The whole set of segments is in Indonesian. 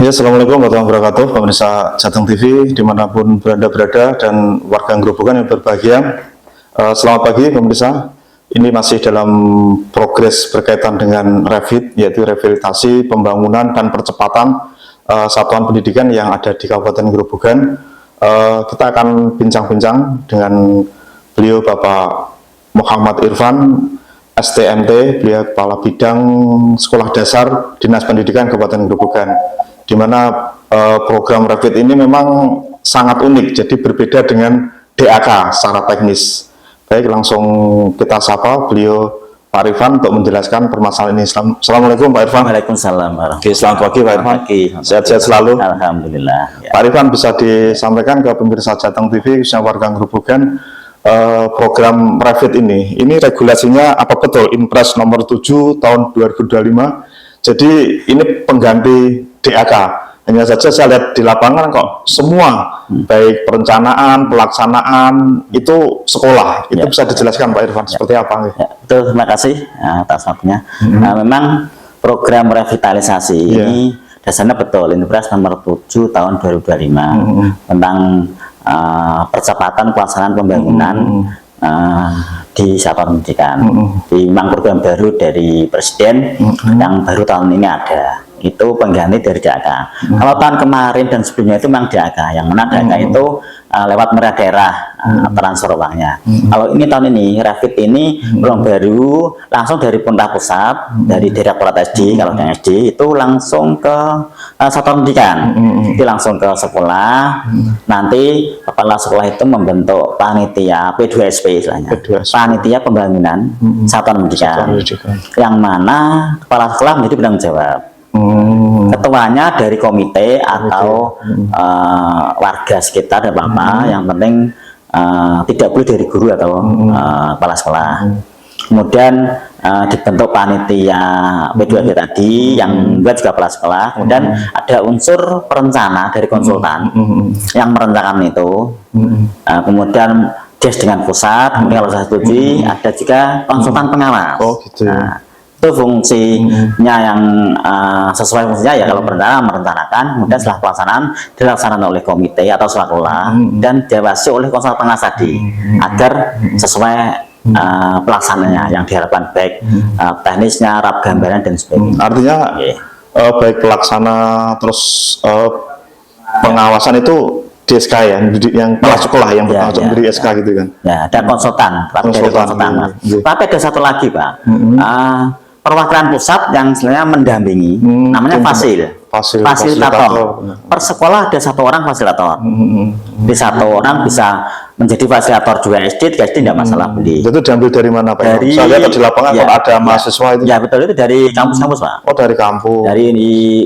Ya, Assalamualaikum warahmatullahi wabarakatuh, pemirsa Jateng TV dimanapun berada dan warga Grobogan yang berbahagia. Selamat pagi pemirsa. Ini masih dalam progres berkaitan dengan Revit, yaitu rehabilitasi, pembangunan dan percepatan satuan pendidikan yang ada di Kabupaten Grobogan. Kita akan bincang-bincang dengan beliau Bapak Muhammad Irfan, STMT, beliau Kepala Bidang Sekolah Dasar Dinas Pendidikan Kabupaten Grobogan, di mana program Revit ini memang sangat unik, jadi berbeda dengan DAK secara teknis. Baik, langsung kita sapa beliau Pak Irfan untuk menjelaskan permasalahan ini. Assalamualaikum Pak Irfan. Waalaikumsalam. Oke, selamat pagi Pak Irfan. Sehat-sehat selalu. Alhamdulillah. Ya. Pak Irfan, bisa disampaikan ke pemirsa Jateng TV, khususnya warga Grobogan, program Revit ini regulasinya apa betul? Impres nomor 7 tahun 2025. Jadi ini pengganti DAK. Hanya saja saya lihat di lapangan kok semua, baik perencanaan, pelaksanaan, itu sekolah. Itu bisa dijelaskan Pak Irfan, seperti apa? Ya, betul, terima kasih atas waktunya. Memang program revitalisasi ini dasarnya betul, Impres nomor 7 tahun 2025 tentang percepatan pelaksanaan pembangunan di satuan pendidikan. Memang program baru dari Presiden yang baru tahun ini ada. Itu pengganti dari DAK. Kalau tahun kemarin dan sebelumnya itu memang DAK, yang mana DAK itu lewat merah daerah transfer uangnya. Kalau ini tahun ini Revit ini belum baru, langsung dari pemerintah pusat, dari Direktorat SD, kalau yang SD itu langsung ke satuan pendidikan, itu langsung ke sekolah. Nanti kepala sekolah itu membentuk panitia P2SP istilahnya, panitia pembangunan satuan pendidikan, yang mana kepala sekolah menjadi penanggung jawab. Ketuanya dari komite atau warga sekitar dan apa, yang penting tidak boleh dari guru atau kepala sekolah. Kemudian dibentuk panitia P2P tadi yang buat juga kepala sekolah. Kemudian ada unsur perencana dari konsultan yang merencanakan itu. Kemudian des dengan pusat. Kemudian kalau saya setuju ada juga konsultan pengawas. Oh gitu. Itu fungsinya yang sesuai fungsinya ya, kalau perencanaan merencanakan, kemudian setelah pelaksanaan dilaksanakan oleh komite atau sekolah dan diawasi oleh konsultan pengawas tadi agar sesuai pelaksanaannya yang diharapkan, baik teknisnya, rap gambaran dan sebagainya. Artinya baik pelaksana terus pengawasan itu DSK ya, yang kepala sekolah yang beri SK gitu kan. Ya, ada konsultan. Tapi ada satu lagi Pak, perwakilan pusat yang sebenarnya mendampingi, namanya fasilitator. Per sekolah ada satu orang fasilitator. Di satu orang bisa menjadi fasilitator juga SD, tidak masalah beli. Itu diambil dari mana Pak? Dari, saya lihat di lapangan kalau ada mahasiswa itu. Ya betul, itu dari kampus-kampus Pak. Oh, dari kampus. Dari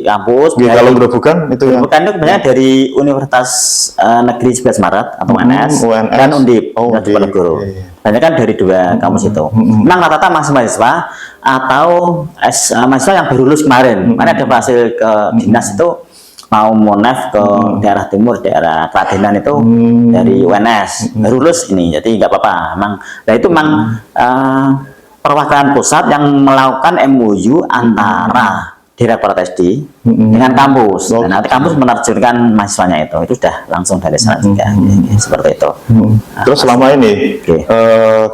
kampus. Kalau Grobogan itu ya. Bukan, itu sebenarnya dari Universitas Negeri 11 Maret atau UNS dan Undip. Oh, Diponegoro. Banyak kan dari dua kampus itu. Memang rata-rata mahasiswa atau mahasiswa yang baru lulus kemarin. Mana ada hasil ke dinas itu mau monef ke daerah timur, daerah Kladenan itu dari UNS baru lulus ini, jadi nggak apa-apa. Memang, nah itu memang perwakilan pusat yang melakukan MOU antara Direktorat SD dengan kampus. Dan nanti kampus menerjunkan mahasiswanya itu sudah langsung dari sana juga, seperti itu. Terus selama ini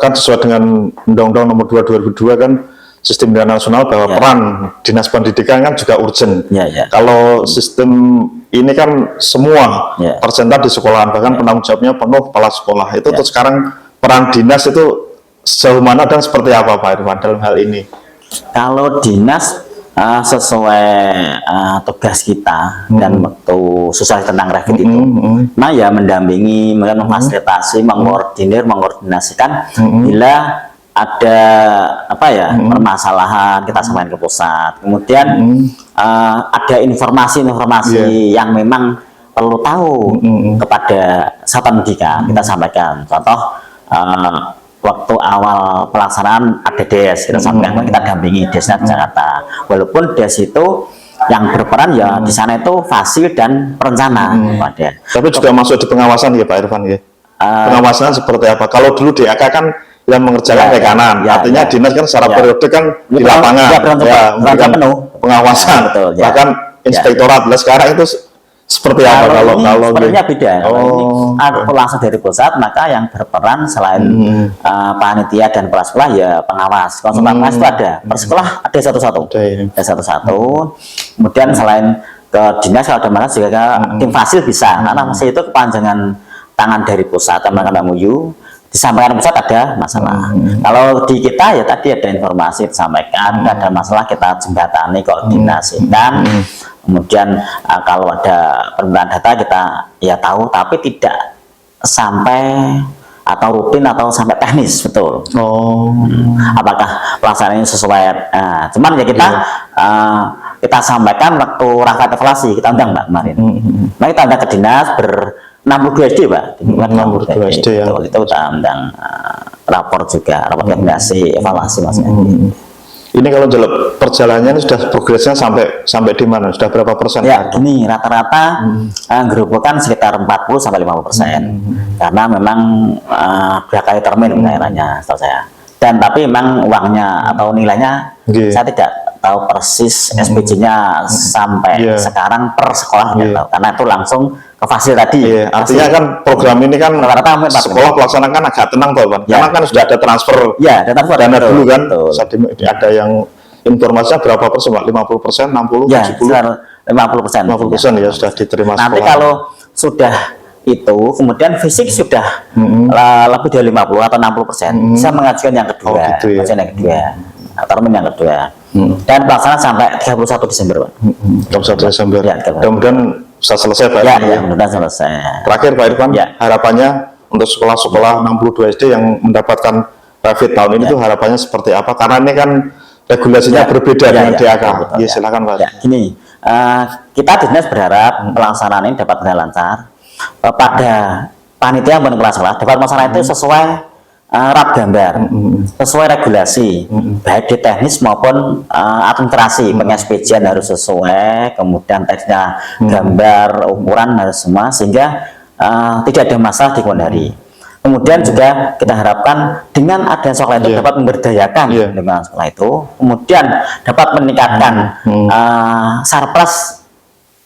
kan sesuai dengan Undang-Undang Nomor 2 2002 kan, sistem pendidikan nasional bahwa peran dinas pendidikan kan juga urgent. Kalau sistem ini kan semua tersentak di sekolahan, bahkan penanggung jawabnya penuh kepala sekolah. Itu terus sekarang peran dinas itu sejauh mana dan seperti apa Pak Irfan dalam hal ini? Kalau dinas sesuai tugas kita dan waktu sesuai tentang Revit itu, nah ya mendampingi, memfasilitasi, mengkoordinasikan bila ada permasalahan kita sampaikan ke pusat. Kemudian ada informasi yang memang perlu tahu kepada satuan pendidikan, kita sampaikan. Contoh waktu awal pelaksanaan ada DES, kita sampaikan, kita dampingi DESnya di Jakarta. Walaupun DES itu yang berperan ya di sana itu fasil dan perencana. Tapi juga masuk di pengawasan ya Pak Irfan ya. Pengawasan seperti apa? Kalau dulu DAK kan yang mengerjakan kanan, artinya dinas kan secara periode kan di lapangan, memberikan pengawasan, bahkan inspektorat. Nah, sekarang itu seperti apa Kalau ini kalau sepertinya beda. Kalau ini ada Oh. langsung dari pusat, maka yang berperan selain panitia dan kepala sekolah ya pengawas. Konsultan pengawas itu ada. Per sekolah ada satu-satu. Ada, ya. Ada satu-satu. Kemudian selain ke dinas kalau ada masalah juga ke tim fasil bisa. Karena masih itu kepanjangan tangan dari pusat, teman-teman MUU disampaikan pusat ada masalah. Kalau di kita ya tadi ada informasi disampaikan, ada masalah kita jembatani, koordinasikan. Kemudian kalau ada permintaan data kita ya tahu, tapi tidak sampai atau rutin atau sampai teknis, betul. Apakah pelaksanaannya sesuai? Cuman ya kita kita sampaikan waktu rapat evaluasi, kita undang Mbak kemarin. Nah, kita undang ke dinas 62 SD Pak. 62 SD ya. Itu kita undang rapor juga, rapor koordinasi evaluasi maksudnya. Ini kalau perjalanannya sudah progresnya sampai di mana? Sudah berapa persen? Ya, gini rata-rata gerobokan sekitar 40-50%. Karena memang 2 kali termin daerahnya, setahu saya. Dan tapi memang uangnya atau nilainya saya tidak tahu persis SPJ-nya sampai sekarang per sekolah, karena itu langsung ke fasil tadi. Artinya kan program ini kan rata-rata sekolah pelaksanakan agak tenang toh, Pak. Karena kan sudah ada transfer dana dulu kan. Ada yang informasinya berapa persen, Pak? 50%, 60%, 70%? 50%. 50% ya sudah diterima sekolah. Nanti kalau sudah itu, kemudian fisik sudah lebih dari 50 atau 60%, bisa mengajukan yang kedua, mengajukan yang kedua, termin yang kedua. Dan pelaksanaan sampai 31 Desember, Pak. 31 Desember. Ya, mudah-mudahan bisa selesai, Pak. Ya, mudah-mudahan selesai. Terakhir, Pak Irfan, harapannya untuk sekolah-sekolah 62 SD yang mendapatkan rapid tahun ini itu harapannya seperti apa? Karena ini kan regulasinya berbeda dengan DAK. Ya, silakan, Pak. Ya, gini, kita dinas berharap pelaksanaan ini dapat berjalan lancar. Pada panitia maupun kepala sekolah dapat melaksanakan itu sesuai rap gambar, sesuai regulasi, baik di teknis maupun administrasi. Peng-SPJ harus sesuai, kemudian teksnya gambar, ukuran harus semua, sehingga tidak ada masalah di kemudian hari. Kemudian juga kita harapkan dengan adanya sekolah itu dapat memberdayakan dengan sekolah itu, kemudian dapat meningkatkan surplus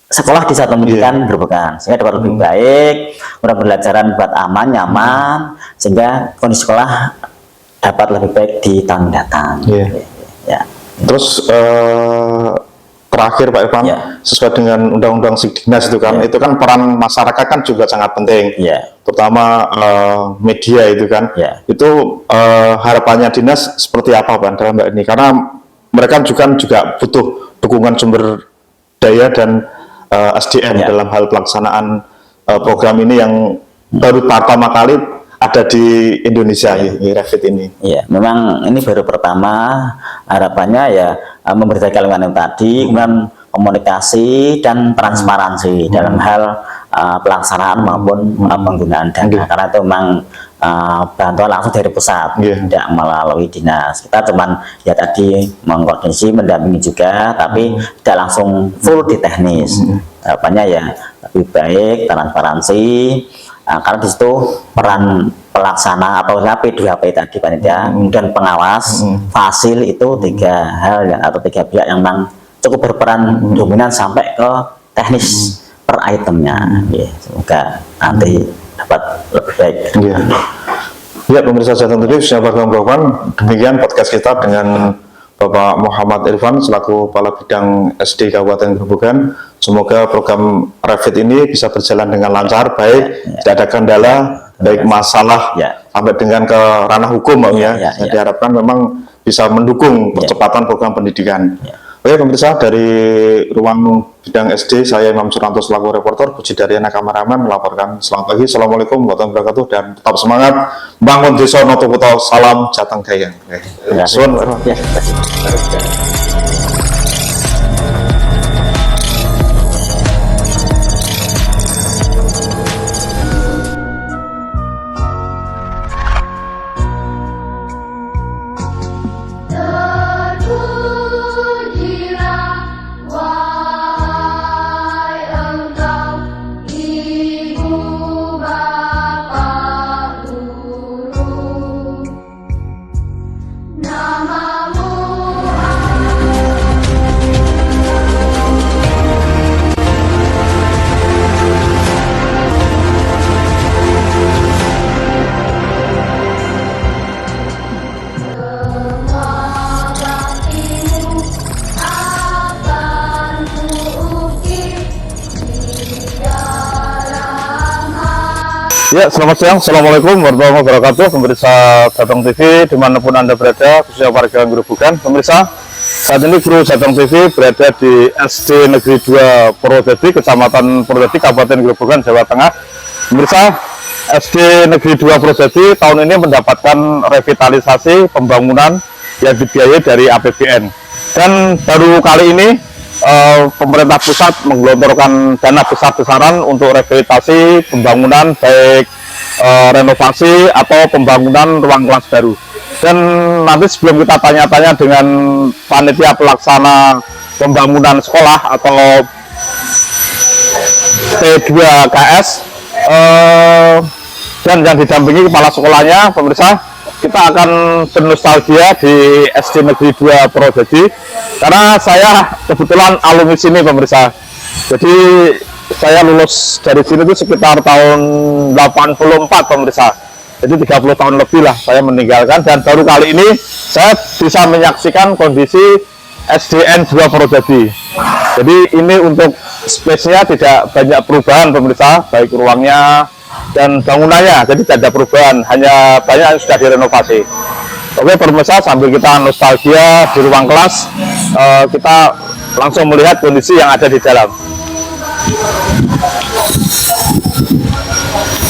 sekolah di satu pendidikan gerobokan, sehingga dapat lebih baik, pembelajaran buat aman, nyaman, sehingga kondisi sekolah dapat lebih baik di tahun datang. Ya. Terus terakhir Pak Irfan, sesuai dengan Undang-Undang Sidiknas itu kan, itu kan peran masyarakat kan juga sangat penting, terutama media itu kan. Itu harapannya dinas seperti apa Pak dalam ini? Karena mereka juga butuh dukungan sumber daya dan SDM dalam hal pelaksanaan program ini yang baru pertama kali ada di Indonesia, Revit ini. Iya, memang ini baru pertama. Harapannya ya memberdayakan lingkungan yang tadi, kemudian komunikasi dan transparansi dalam hal pelaksanaan maupun penggunaan dana. Karena itu memang bantuan langsung dari pusat, tidak melalui dinas. Kita cuman ya tadi mengkoordinasi, mendampingi juga, tapi tidak langsung full di teknis. Harapannya ya lebih baik, transparansi, karena di situ peran pelaksana atau P2P tadi panitia dan pengawas fasil itu 3 hal atau 3 pihak yang memang cukup berperan dominan sampai ke teknis per itemnya. Semoga nanti dapat lebih baik. Ya, pemirsa Jateng TV, demikian podcast kita dengan Bapak Muhammad Irfan selaku Kepala Bidang SD Kabupaten Grobogan. Semoga program Revit ini bisa berjalan dengan lancar, baik, tidak ada kendala, baik masalah sampai dengan ke ranah hukum, Saya diharapkan memang bisa mendukung percepatan program pendidikan. Oke pemirsa, dari ruang bidang SD, saya Imam Suranto selaku reporter, Puji Daryana kameramen melaporkan. Selamat pagi, Assalamualaikum warahmatullahi wabarakatuh, dan tetap semangat bangun desa Noto Kuto, salam Jateng Gayeng. Terima kasih. Ya, selamat siang. Assalamualaikum warahmatullahi wabarakatuh. Pemirsa Jateng TV, dimanapun Anda berada, khususnya warga Gerobogan. Pemirsa, saat ini kru Jateng TV berada di SD Negeri 2 Purwodadi, Kecamatan Purwodadi, Kabupaten Gerobogan, Jawa Tengah. Pemirsa, SD Negeri 2 Purwodadi tahun ini mendapatkan revitalisasi pembangunan yang dibiayai dari APBN. Dan baru kali ini pemerintah pusat menggelontorkan dana besar-besaran untuk rehabilitasi pembangunan, baik renovasi atau pembangunan ruang kelas baru. Dan nanti sebelum kita tanya-tanya dengan panitia pelaksana pembangunan sekolah atau P2KS dan yang didampingi kepala sekolahnya, pemirsa, kita akan bernostalgia di SD Negeri 2 Purwodadi karena saya kebetulan alumni sini, pemirsa. Jadi saya lulus dari sini itu sekitar tahun 84, pemirsa. Jadi 30 tahun lebih lah saya meninggalkan, dan baru kali ini saya bisa menyaksikan kondisi SDN 2 Purwodadi. Jadi ini untuk space-nya tidak banyak perubahan, pemirsa, baik ruangnya dan bangunannya, jadi tidak ada perubahan, hanya banyak yang sudah direnovasi. Oke pemirsa, sambil kita nostalgia di ruang kelas, kita langsung melihat kondisi yang ada di dalam.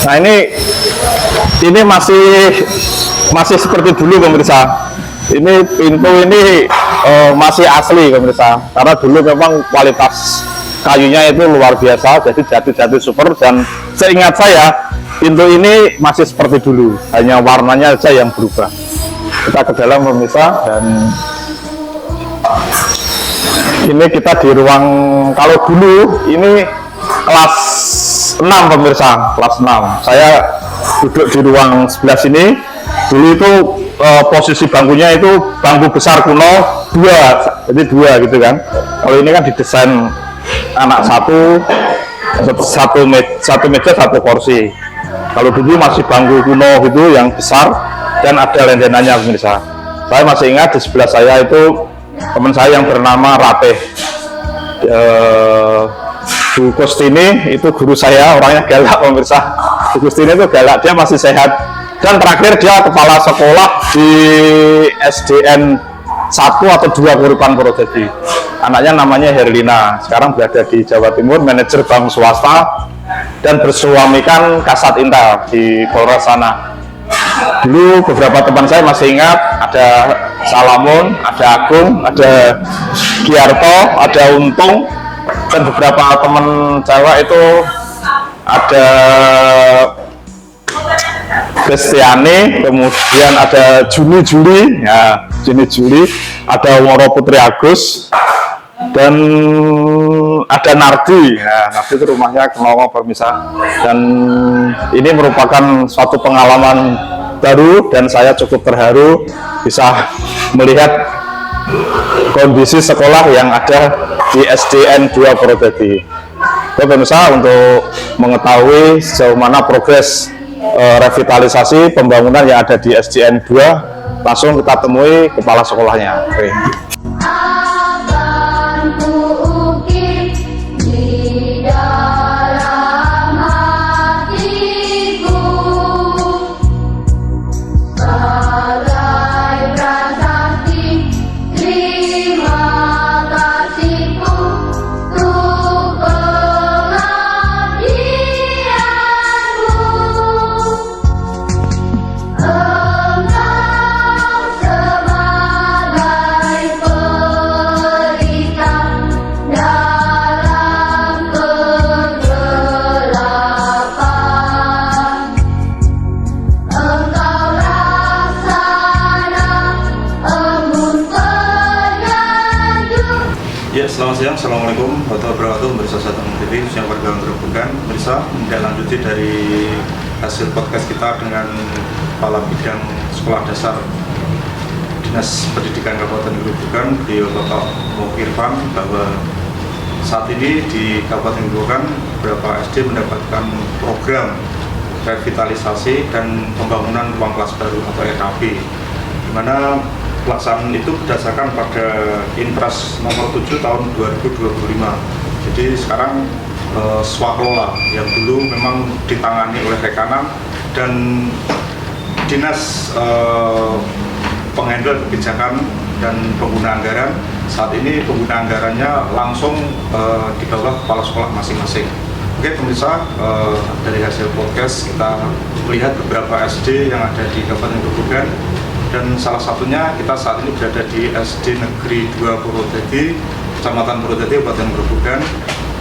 Nah ini masih seperti dulu, pemirsa. Ini pintu ini masih asli, pemirsa, karena dulu memang kualitas kayunya itu luar biasa, jadi jati-jati super. Dan seingat saya pintu ini masih seperti dulu, hanya warnanya saja yang berubah. Kita ke dalam, pemirsa, dan ini kita di ruang, kalau dulu ini kelas 6, pemirsa, kelas 6. Saya duduk di ruang sebelah sini. Dulu itu posisi bangkunya itu bangku besar kuno 2, jadi 2 gitu kan. Kalau ini kan didesain anak satu meja satu kursi. Kalau dulu masih bangku kuno gitu yang besar dan ada lendenannya, pemirsa. Saya masih ingat di sebelah saya itu teman saya yang bernama Rateh. Bu Kustini itu guru saya, orangnya galak, pemirsa. Bu Kustini itu galak, dia masih sehat. Dan terakhir dia kepala sekolah di SDN 1 atau 2 Kuripan Purwodadi. Anaknya namanya Herlina, sekarang berada di Jawa Timur, manajer bank swasta dan bersuamikan Kasat Intel di Polres sana. Dulu beberapa teman saya masih ingat, ada Salamun, ada Agung, ada Giarto, ada Untung, dan beberapa teman cewek itu ada Kristiani, kemudian ada Juni, ya Juni, ada Woro Putri Agus, dan ada Nardi. Ya, Nardi itu rumahnya Kenowo, pemirsa. Dan ini merupakan suatu pengalaman baru dan saya cukup terharu bisa melihat kondisi sekolah yang ada di SDN 2 Purwodadi. Oke pemirsa, untuk mengetahui sejauh mana progres revitalisasi pembangunan yang ada di SDN 2, langsung kita temui kepala sekolahnya. Oke. Ya, selamat siang. Assalamualaikum warahmatullahi wabarakatuh. Pemirsa Jateng TV, khususnya warga Gerobogan. Pemirsa, menindaklanjuti dari hasil podcast kita dengan Kepala Bidang Sekolah Dasar Dinas Pendidikan Kabupaten Gerobogan, beliau Bapak Irfan, bahwa saat ini di Kabupaten Gerobogan beberapa SD mendapatkan program revitalisasi dan pembangunan ruang kelas baru atau RKB, di mana pelaksanaan itu berdasarkan pada Impres nomor 7 tahun 2025. Jadi sekarang swakelola yang dulu memang ditangani oleh Rekanan dan Dinas Penghandle Kebijakan dan Pengguna Anggaran. Saat ini pengguna anggarannya langsung di bawah kepala sekolah masing-masing. Oke pemirsa, dari hasil podcast kita melihat beberapa SD yang ada di Kabupaten Grobogan, dan salah satunya kita saat ini berada di SD Negeri 2 Purwodadi, Kecamatan Purwodadi, Kabupaten Grobogan,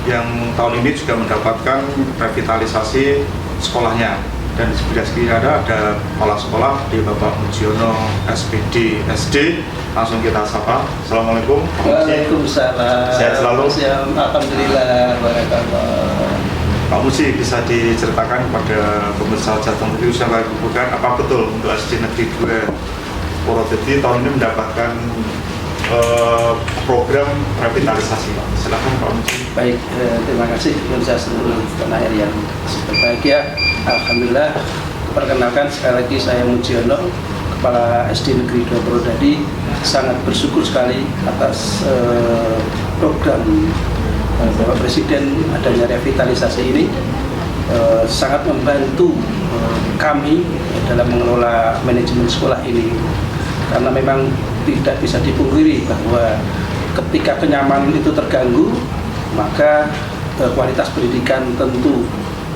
yang tahun ini juga mendapatkan revitalisasi sekolahnya. Dan di sebelah kiri ada kepala sekolah di Bapak Mujiono SPD SD. Langsung kita sapa. Assalamualaikum. Waalaikumsalam. Sehat selalu. Alhamdulillah. Pak Musi, bisa diceritakan kepada pemirsa Jateng TV Usaha Grobogan, apa betul untuk SD Negeri 2 Purwodadi tahun ini mendapatkan program revitalisasi, Pak? Silakan Pak Musi. Baik, terima kasih pemirsa seluruh tanah air yang berbahagia. Alhamdulillah, perkenalkan sekali lagi saya Mujiono, Kepala SD Negeri 2 Purwodadi. Sangat bersyukur sekali atas program Bapak Presiden adanya revitalisasi ini. Sangat membantu kami dalam mengelola manajemen sekolah ini, karena memang tidak bisa dipungkiri bahwa ketika kenyamanan itu terganggu, maka kualitas pendidikan tentu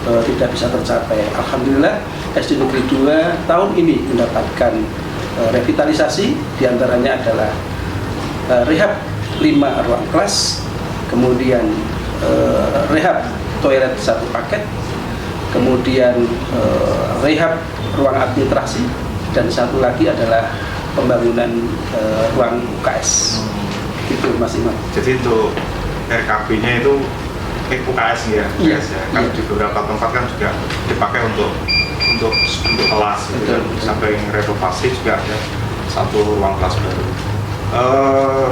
tidak bisa tercapai. Alhamdulillah SD Negeri 2 tahun ini mendapatkan revitalisasi, diantaranya adalah rehab 5 ruang kelas, kemudian rehab toilet 1 paket, kemudian rehab ruang administrasi, dan satu lagi adalah pembangunan ruang UKS. Itu Mas Imam. Jadi untuk RKB-nya itu UKS ya, Iya, UKS ya. Kan iya. di beberapa tempat kan juga dipakai untuk kelas gitu kan. Sampai renovasi juga ada 1 ruang kelas baru.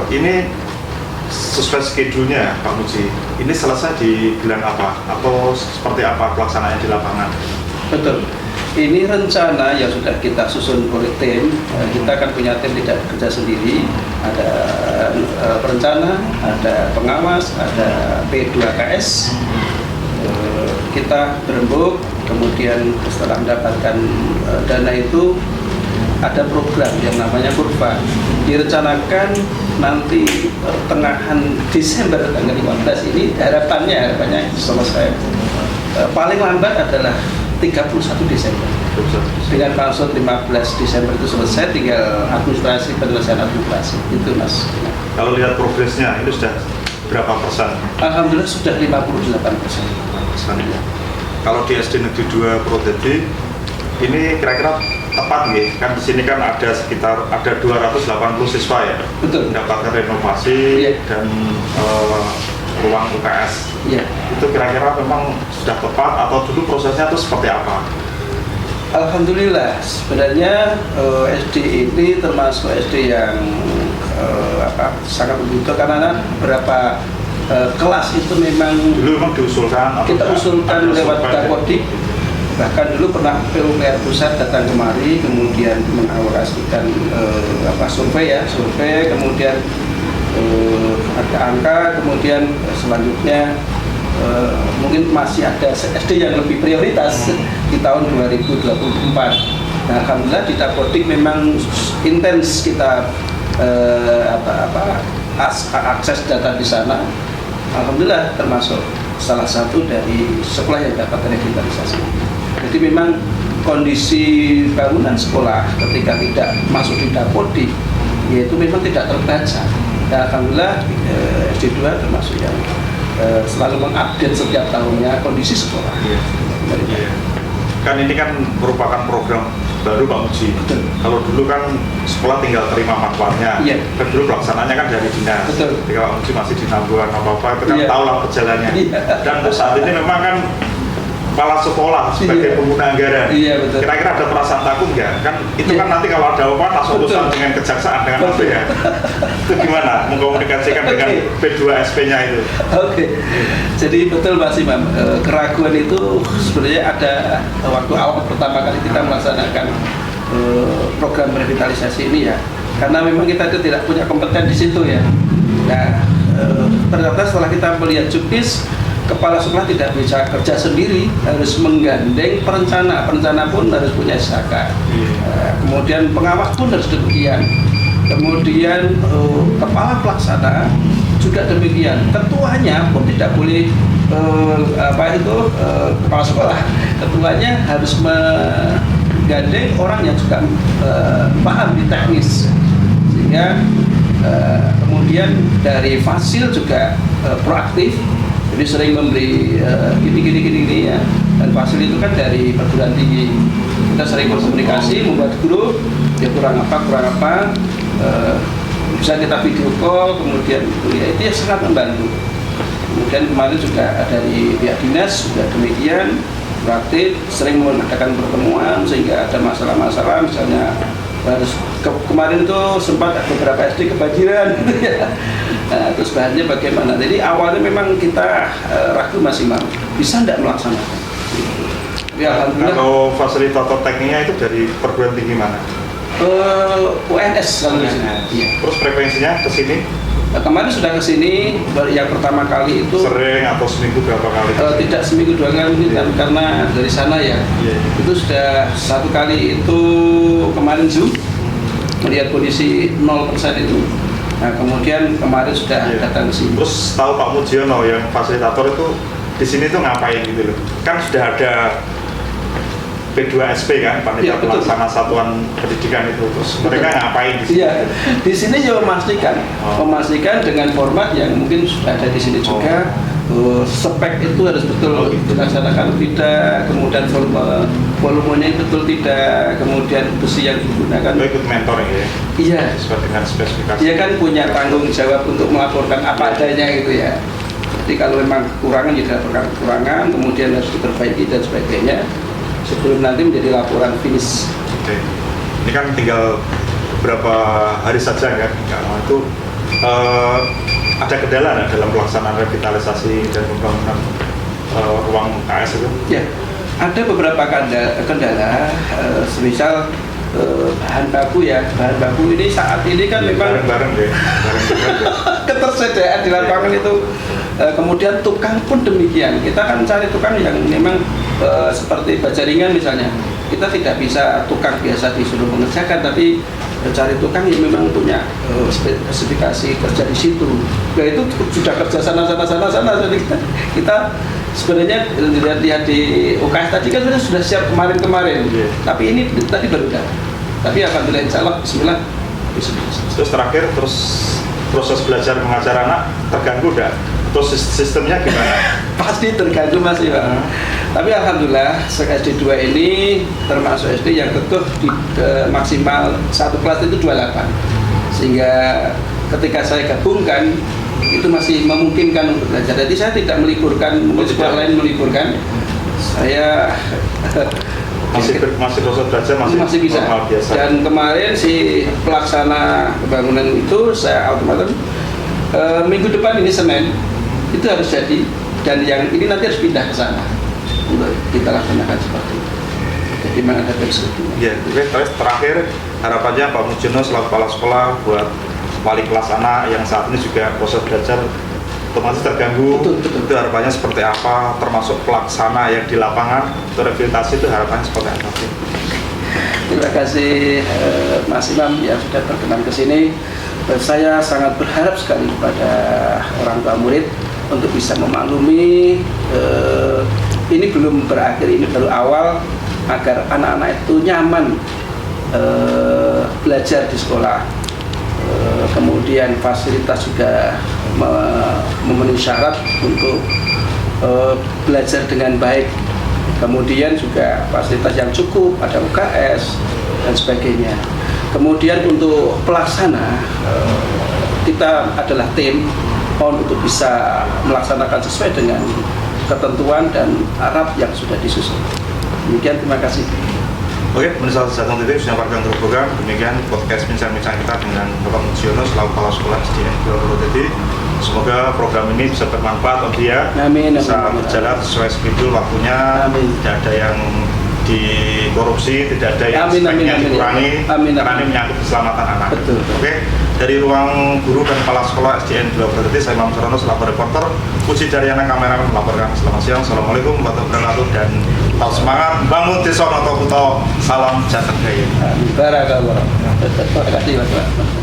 Ini sesuai schedule-nya Pak Muji, ini selesai di bulan apa atau seperti apa pelaksanaannya di lapangan? Betul. Ini rencana yang sudah kita susun oleh tim. Kita akan punya tim tidak bekerja sendiri. Ada perencana, ada pengawas, ada P2KS. Kita berembuk, kemudian setelah mendapatkan dana itu ada program yang namanya kurva. Direncanakan nanti pertengahan Desember tanggal 15 ini harapannya selesai. Paling lambat adalah 31 Desember. Dengan maksud 15 Desember itu selesai, tinggal administrasi, penyelesaian administrasi. Itu Mas. Kalau lihat progresnya ini sudah berapa persen? Alhamdulillah sudah 58%. Ya. Kalau di SD Negeri 2 Purwodadi ini kira-kira tepat nih, kan di sini kan ada sekitar 280 siswa ya, Betul. mendapatkan renovasi Iya. dan ruang UKS. Iya. Itu kira-kira memang sudah tepat atau dulu prosesnya itu seperti apa? Alhamdulillah, sebenarnya SD ini termasuk SD yang sangat membutuhkan, karena beberapa kelas itu memang Dulu memang diusulkan atau kita enggak? usulkan Ada lewat survei? Dapodik. Bahkan dulu pernah PUPR pusat datang kemari, kemudian mengalokasikan survei, kemudian ada angka, kemudian selanjutnya mungkin masih ada SD yang lebih prioritas di tahun 2024. Nah, alhamdulillah di Dapodik memang intens kita akses data di sana. Alhamdulillah termasuk salah satu dari sekolah yang dapat revitalisasi. Jadi memang kondisi bangunan sekolah ketika tidak masuk di Dapodik, yaitu memang tidak terbaca. Dan alhamdulillah SD 2 termasuk yang selalu mengupdate setiap tahunnya kondisi sekolah. Iya. Kan ini kan merupakan program baru Pak Muji. Betul. Kalau dulu kan sekolah tinggal terima manfaatnya. Iya. Kan dulu pelaksananya kan dari dinas. Betul. Ketika Pak Muji masih di Tambuhan apa-apa itu kan Iya. tahu lah perjalanannya. Iya. Dan untuk saat ini memang kan kepala sekolah sebagai Iya. pengguna anggaran. Iya, betul. Kira-kira ada perasaan takut nggak? Kan itu Iya. kan nanti kalau ada apa langsung Betul. urusan dengan kejaksaan dengan apa Betul. ya? Itu gimana mengkomunikasikan dengan Oke. P2 SP-nya itu? Oke, jadi betul Mas Imam, keraguan itu sebenarnya ada waktu awal pertama kali kita melaksanakan program revitalisasi ini ya, karena memang kita itu tidak punya kompeten di situ ya. Nah, ternyata setelah kita melihat juknis, kepala sekolah tidak bisa kerja sendiri, harus menggandeng perencana pun harus punya SHK. Kemudian pengawas pun harus demikian. Kemudian kepala pelaksana juga demikian. Ketuanya pun tidak boleh kepala sekolah. Ketuanya harus menggandeng orang yang juga paham di teknis, sehingga kemudian dari Fasil juga proaktif, jadi sering memberi gini ya. Dan Fasil itu kan dari perguruan tinggi, kita sering berkomunikasi, membuat grup, ya kurang apa, bisa kita video call, kemudian ya itu ya sangat membantu. Kemudian kemarin juga dari pihak dinas juga demikian, proaktif, sering mengadakan pertemuan sehingga ada masalah-masalah, misalnya harus kemarin tuh sempat beberapa SD kebanjiran gitu ya. Nah, terus bahannya bagaimana? Jadi awalnya memang kita ragu Mas Imam, bisa tidak melaksanakan? Tapi alhamdulillah. Kalau fasilitator tekniknya itu dari perguruan tinggi mana? UNS kalau Iya. Terus frekuensinya ke sini? Kemarin sudah ke sini, yang pertama kali itu Sering atau seminggu berapa kali? tidak seminggu 2 kali karena dari sana ya. Itu sudah 1 kali itu kemarin Zoom, melihat kondisi 0% itu. Nah kemudian kemarin sudah datang ke sini. Terus tahu Pak Mujiono yang fasilitator itu di sini tuh ngapain gitu loh? Kan sudah ada P2SP kan, panitia pelaksana satuan pendidikan itu, terus mereka ngapain di sini? Iya, di sini ya memastikan dengan format yang mungkin sudah ada di sini juga. Spek itu harus betul dilaksanakan tidak, kemudian volumenya betul tidak, kemudian besi yang digunakan. Lo ikut mentoring ya? Iya. Sesuai dengan spesifikasi. Dia kan punya tanggung jawab untuk melaporkan apa adanya gitu ya. Jadi kalau memang kekurangan ya dilaporkan kekurangan, kemudian harus diperbaiki dan sebagainya, sebelum nanti menjadi laporan finish. Oke. Ini kan tinggal berapa hari saja kan? Itu ada kendala nggak dalam pelaksanaan revitalisasi dan pembangunan ruang KS itu? Ya, ada beberapa kendala, semisal bahan baku ya. Bahan baku ini saat ini kan memang bareng-bareng deh. ketersediaan di lapangan itu. Kemudian tukang pun demikian. Kita kan cari tukang yang memang seperti bajaringan misalnya. Kita tidak bisa tukang biasa disuruh mengerjakan, tapi cari tukang yang memang punya spesifikasi kerja di situ. Nah itu sudah kerja sana. Jadi kita sebenarnya lihat di UKS tadi kan sudah siap kemarin. Tapi ini tadi baru datang. Tapi alhamdulillah insya Allah bismillah bisa. Terus terakhir, proses belajar mengajar anak terganggu enggak? Terus sistemnya gimana? Pasti terganggu Mas Iwan. Tapi alhamdulillah SD 2 ini termasuk SD yang teguh di maksimal 1 kelas itu 28. Sehingga ketika saya gabungkan itu masih memungkinkan untuk belajar. Jadi saya tidak meliburkan, mungkin sekolah lain meliburkan. Saya masih proses belajar masih bisa. Normal biasa. Dan kemarin si pelaksana pembangunan itu saya ultimatum minggu depan ini Senin itu harus jadi, dan yang ini nanti harus pindah ke sana untuk kita laksanakan seperti itu. Jadi memang ada persetujuan. Ya, terus terakhir harapannya Pak Mujiono selaku kepala sekolah buat wali kelas anak yang saat ini juga proses belajar otomatis terganggu. Betul. Itu harapannya seperti apa? Termasuk pelaksana yang di lapangan untuk rehabilitasi itu harapannya seperti apa? Terima kasih Mas Imam yang sudah berkenan ke sini. Saya sangat berharap sekali kepada orang tua murid untuk bisa memaklumi ini belum berakhir, ini baru awal, agar anak-anak itu nyaman belajar di sekolah. Kemudian fasilitas juga memenuhi syarat untuk belajar dengan baik. Kemudian juga fasilitas yang cukup, ada UKS dan sebagainya. Kemudian untuk pelaksana, kita adalah tim untuk bisa melaksanakan sesuai dengan ketentuan dan araf yang sudah disusun. Demikian, terima kasih. Oke, pemirsa Jateng TV sudah warga program. Demikian podcast bincang-bincang kita dengan Bapak Mujiono selaku kepala sekolah SDN 2. Semoga program ini bisa bermanfaat untuk dia. Amin. Bisa berjalan sesuai schedule waktunya. Amin. Tidak ada yang dikorupsi, tidak ada yang Amin, amin, speknya amin, dikurangi, ya. Amin, karena amin. ini menyangkut keselamatan anak. Betul. Oke, dari ruang guru dan kepala sekolah SDN 2 Berarti, saya Imam Surono selaku reporter, Puji Daryana kameramen melaporkan. Selamat siang, Assalamualaikum warahmatullahi wabarakatuh, dan tetap semangat bangun desa Noto Kuto, salam Jateng Gaya. Barakallah. Terima kasih Mas.